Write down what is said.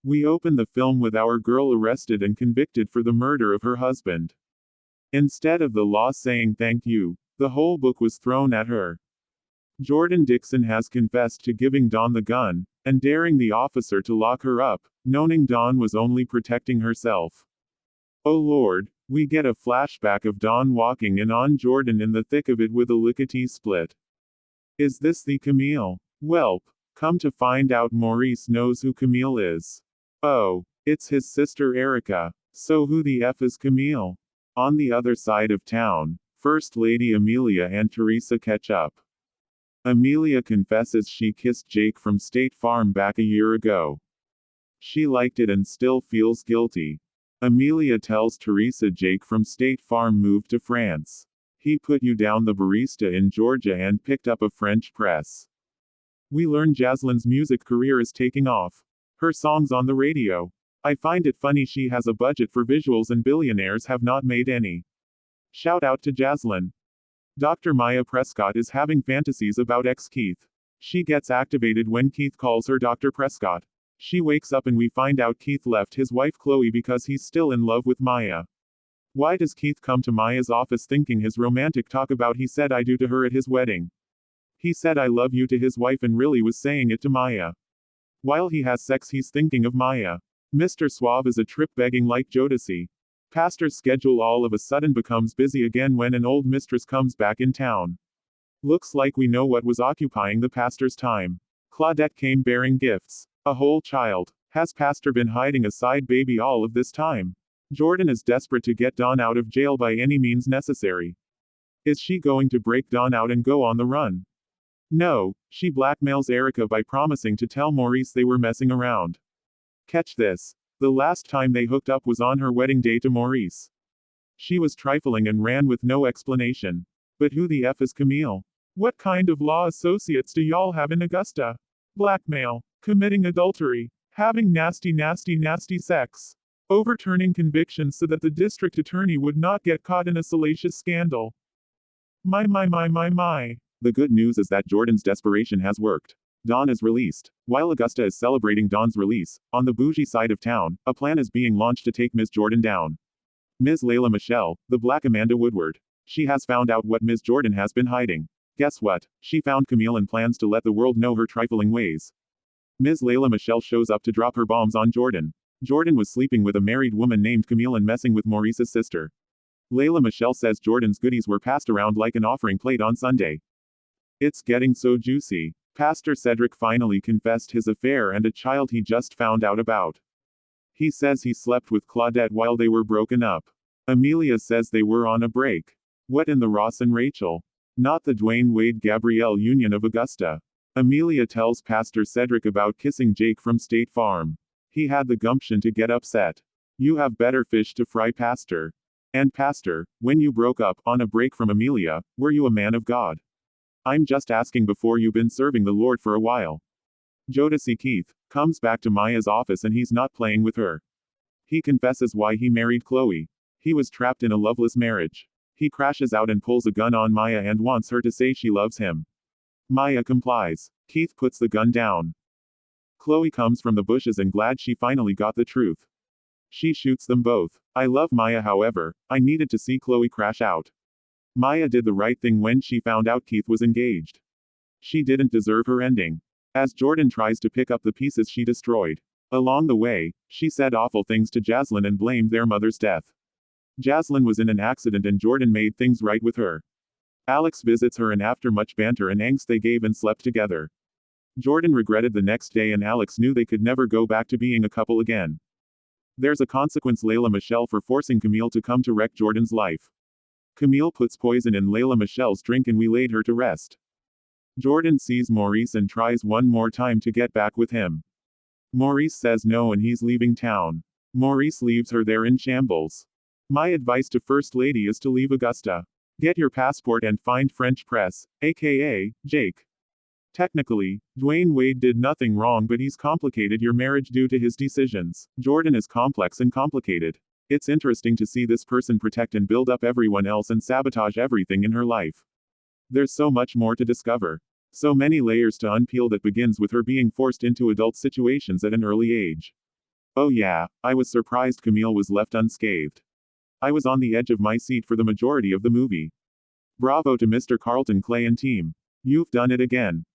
We open the film with our girl arrested and convicted for the murder of her husband. Instead of the law saying thank you, the whole book was thrown at her. Jordan Dixon has confessed to giving Dawn the gun, and daring the officer to lock her up, knowing Dawn was only protecting herself. Oh Lord, we get a flashback of Dawn walking in on Jordan in the thick of it with a lickety-split. Is this the Camille? Welp, come to find out Maurice knows who Camille is. Oh, it's his sister Erica. So who the F is Camille? On the other side of town, First Lady Amelia and Teresa catch up. Amelia confesses she kissed Jake from State Farm back a year ago. She liked it and still feels guilty. Amelia tells Teresa Jake from State Farm moved to France. He put you down the barista in Georgia and picked up a French press. We learn Jasline's music career is taking off. Her songs on the radio. I find it funny she has a budget for visuals and billionaires have not made any. Shout out to Jasline. Dr. Maya Prescott is having fantasies about ex-Keith. She gets activated when Keith calls her Dr. Prescott. She wakes up and we find out Keith left his wife Chloe because he's still in love with Maya. Why does Keith come to Maya's office thinking his romantic talk about he said I do to her at his wedding? He said I love you to his wife and really was saying it to Maya. While he has sex he's thinking of Maya. Mr. Suave is a trip begging like Jodeci. Pastor's schedule all of a sudden becomes busy again when an old mistress comes back in town. Looks like we know what was occupying the pastor's time. Claudette came bearing gifts. A whole child. Has Pastor been hiding a side baby all of this time? Jordan is desperate to get Dawn out of jail by any means necessary. Is she going to break Dawn out and go on the run? No, she blackmails Erica by promising to tell Maurice they were messing around. Catch this. The last time they hooked up was on her wedding day to Maurice. She was trifling and ran with no explanation. But who the F is Camille? What kind of law associates do y'all have in Augusta? Blackmail. Committing adultery. Having nasty sex. Overturning convictions so that the district attorney would not get caught in a salacious scandal. My. The good news is that Jordan's desperation has worked. Dawn is released. While Augusta is celebrating Dawn's release, on the bougie side of town, a plan is being launched to take Ms. Jordan down. Ms. Layla Michelle, the Black Amanda Woodward. She has found out what Ms. Jordan has been hiding. Guess what? She found Camille and plans to let the world know her trifling ways. Ms. Layla Michelle shows up to drop her bombs on Jordan. Jordan was sleeping with a married woman named Camille and messing with Maurice's sister. Layla Michelle says Jordan's goodies were passed around like an offering plate on Sunday. It's getting so juicy. Pastor Cedric finally confessed his affair and a child he just found out about. He says he slept with Claudette while they were broken up. Amelia says they were on a break. What in the Ross and Rachel? Not the Dwayne Wade Gabrielle union of Augusta. Amelia tells Pastor Cedric about kissing Jake from State Farm. He had the gumption to get upset. You have better fish to fry, Pastor. And Pastor, when you broke up, on a break from Amelia, were you a man of God? I'm just asking before you've been serving the Lord for a while. Jodeci Keith comes back to Maya's office and he's not playing with her. He confesses why he married Chloe. He was trapped in a loveless marriage. He crashes out and pulls a gun on Maya and wants her to say she loves him. Maya complies. Keith puts the gun down. Chloe comes from the bushes and glad she finally got the truth. She shoots them both. I love Maya, however, I needed to see Chloe crash out. Maya did the right thing when she found out Keith was engaged. She didn't deserve her ending. As Jordan tries to pick up the pieces she destroyed. Along the way, she said awful things to Jasline and blamed their mother's death. Jasline was in an accident and Jordan made things right with her. Alex visits her and after much banter and angst they gave and slept together. Jordan regretted the next day and Alex knew they could never go back to being a couple again. There's a consequence Layla Michelle for forcing Camille to come to wreck Jordan's life. Camille puts poison in Layla Michelle's drink and we laid her to rest. Jordan sees Maurice and tries one more time to get back with him. Maurice says no and he's leaving town. Maurice leaves her there in shambles. My advice to First Lady is to leave Augusta. Get your passport and find French press, aka, Jake. Technically, Dwayne Wade did nothing wrong but he's complicated your marriage due to his decisions. Jordan is complex and complicated. It's interesting to see this person protect and build up everyone else and sabotage everything in her life. There's so much more to discover. So many layers to unpeel that begins with her being forced into adult situations at an early age. Oh yeah, I was surprised Camille was left unscathed. I was on the edge of my seat for the majority of the movie. Bravo to Mr. Carlton Clay and team. You've done it again.